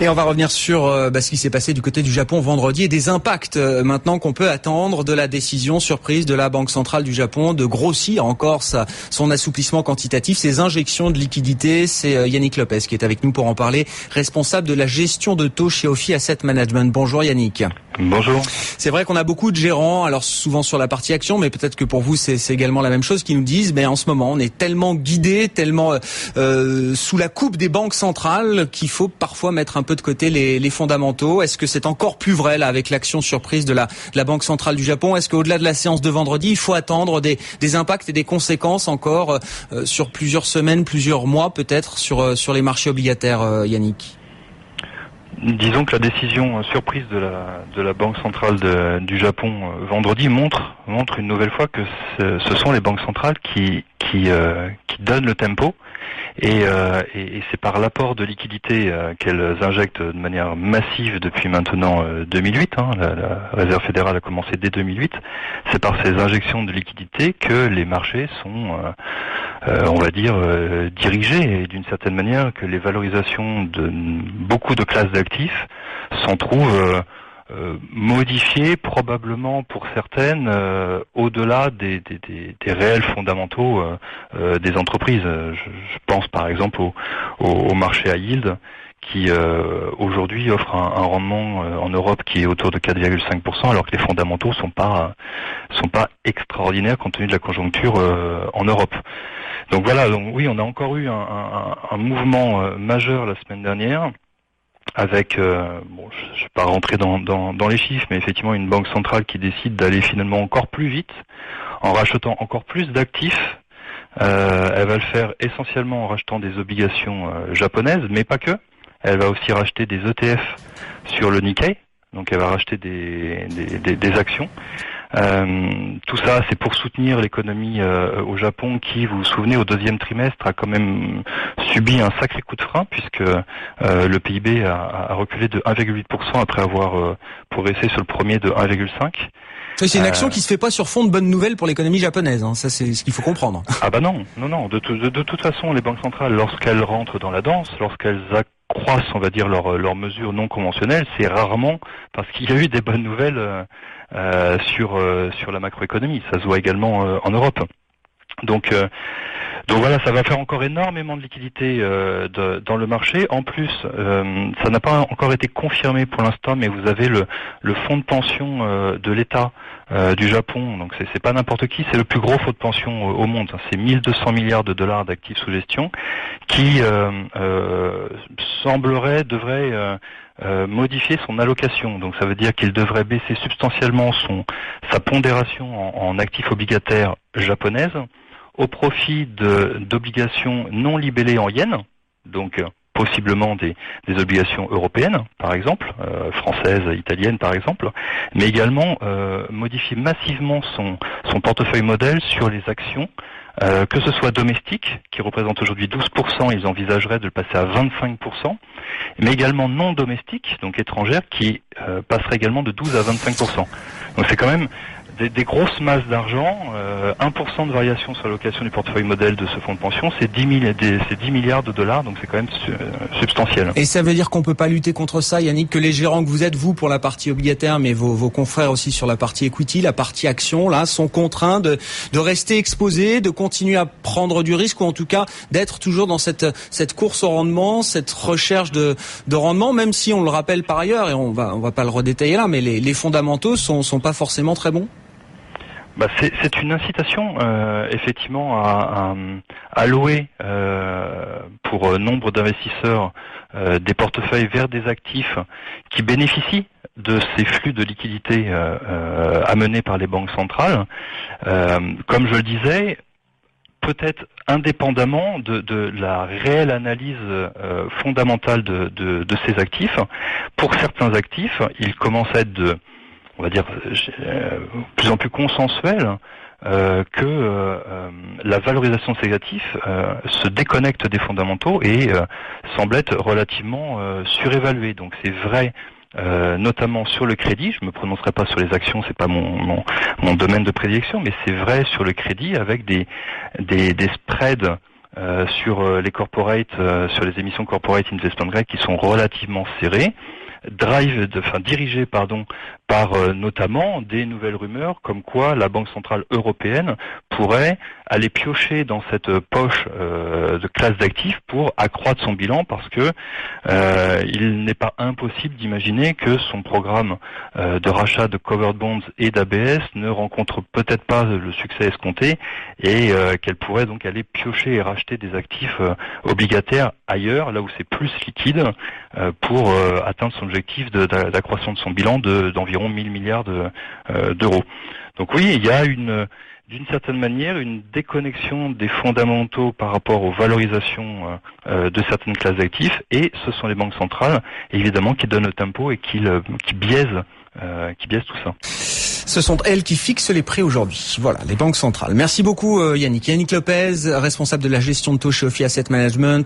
Et on va revenir sur ce qui s'est passé du côté du Japon vendredi et des impacts maintenant qu'on peut attendre de la décision surprise de la Banque centrale du Japon de grossir encore son assouplissement quantitatif, ses injections de liquidités. C'est Yannick Lopez qui est avec nous pour en parler, responsable de la gestion de taux chez Ofi Asset Management. Bonjour Yannick. Bonjour. C'est vrai qu'on a beaucoup de gérants, alors souvent sur la partie action, mais peut-être que pour vous c'est également la même chose, qui nous disent en ce moment on est tellement guidé, tellement sous la coupe des banques centrales qu'il faut parfois mettre un peu de côté les fondamentaux. Est-ce que c'est encore plus vrai là avec l'action surprise de la Banque centrale du Japon? Est-ce qu'au-delà de la séance de vendredi, il faut attendre des impacts et des conséquences encore sur plusieurs semaines, plusieurs mois peut-être sur les marchés obligataires, Yannick? Disons que la décision surprise de la Banque centrale du Japon vendredi montre une nouvelle fois que ce sont les banques centrales qui donnent le tempo et c'est par l'apport de liquidités qu'elles injectent de manière massive depuis maintenant 2008. La Réserve fédérale a commencé dès 2008. C'est par ces injections de liquidités que les marchés sont on va dire dirigés, et d'une certaine manière que les valorisations de beaucoup de classes d'actifs s'en trouvent modifiées, probablement pour certaines au-delà des réels fondamentaux des entreprises. Je pense par exemple au marché à yield qui aujourd'hui offre un rendement en Europe qui est autour de 4,5%, alors que les fondamentaux sont pas extraordinaires compte tenu de la conjoncture en Europe. Donc voilà, oui, on a encore eu un mouvement majeur la semaine dernière avec, je vais pas rentrer dans les chiffres, mais effectivement une banque centrale qui décide d'aller finalement encore plus vite en rachetant encore plus d'actifs. Elle va le faire essentiellement en rachetant des obligations japonaises, mais pas que. Elle va aussi racheter des ETF sur le Nikkei, donc elle va racheter des actions. Tout ça, c'est pour soutenir l'économie au Japon qui, vous vous souvenez, au deuxième trimestre a quand même subi un sacré coup de frein puisque le PIB a reculé de 1,8% après avoir progressé sur le premier de 1,5%. C'est une action qui se fait pas sur fond de bonnes nouvelles pour l'économie japonaise, Ça, c'est ce qu'il faut comprendre. Ah bah non. De toute façon, les banques centrales, lorsqu'elles rentrent dans la danse, lorsqu'elles accroissent, on va dire, leurs mesures non conventionnelles, c'est rarement parce qu'il y a eu des bonnes nouvelles sur la macroéconomie. Ça se voit également en Europe. Donc voilà, ça va faire encore énormément de liquidités dans le marché. En plus, ça n'a pas encore été confirmé pour l'instant, mais vous avez le fonds de pension de l'État du Japon. Donc c'est pas n'importe qui, c'est le plus gros fonds de pension au monde. C'est 1200 milliards de dollars d'actifs sous gestion qui devrait modifier son allocation. Donc ça veut dire qu'il devrait baisser substantiellement sa pondération en actifs obligataires japonaises au profit d'obligations non libellées en yens, donc possiblement des obligations européennes, par exemple, françaises, italiennes, par exemple, mais également modifier massivement son portefeuille modèle sur les actions, que ce soit domestiques, qui représentent aujourd'hui 12%, ils envisageraient de le passer à 25%, mais également non domestiques, donc étrangères, qui passeraient également de 12 à 25%. Donc c'est quand même des grosses masses d'argent. 1% de variation sur l'allocation du portefeuille modèle de ce fonds de pension, c'est 10 milliards de dollars, donc c'est quand même substantiel. Et ça veut dire qu'on peut pas lutter contre ça, Yannick, que les gérants que vous êtes, vous, pour la partie obligataire, mais vos confrères aussi sur la partie equity, la partie action, là, sont contraints de rester exposés, de continuer à prendre du risque, ou en tout cas d'être toujours dans cette course au rendement, cette recherche de rendement, même si on le rappelle par ailleurs, et on va pas le redétailler là, mais les fondamentaux sont pas forcément très bons. C'est une incitation effectivement à louer pour nombre d'investisseurs des portefeuilles vers des actifs qui bénéficient de ces flux de liquidités amenés par les banques centrales. Comme je le disais, peut-être indépendamment de la réelle analyse fondamentale de ces actifs. Pour certains actifs, ils commencent à être on va dire, plus en plus consensuel que la valorisation de ces actifs se déconnecte des fondamentaux et semble être relativement surévaluée. Donc c'est vrai notamment sur le crédit. Je me prononcerai pas sur les actions, c'est pas mon domaine de prédilection, mais c'est vrai sur le crédit avec des spreads sur les corporate, sur les émissions corporate investment grade qui sont relativement serrées, dirigées par notamment des nouvelles rumeurs comme quoi la Banque centrale européenne pourrait aller piocher dans cette poche de classe d'actifs pour accroître son bilan, parce que il n'est pas impossible d'imaginer que son programme de rachat de covered bonds et d'ABS ne rencontre peut-être pas le succès escompté, et qu'elle pourrait donc aller piocher et racheter des actifs obligataires ailleurs, là où c'est plus liquide, pour atteindre son objectif d'accroissement de son bilan d'environ 1000 milliards d'euros. Donc oui, il y a d'une certaine manière une déconnexion des fondamentaux par rapport aux valorisations de certaines classes d'actifs, et ce sont les banques centrales évidemment qui donnent le tempo et qui biaisent tout ça. Ce sont elles qui fixent les prix aujourd'hui. Voilà, les banques centrales. Merci beaucoup Yannick. Yannick Lopez, responsable de la gestion de taux chez Ophi Asset Management.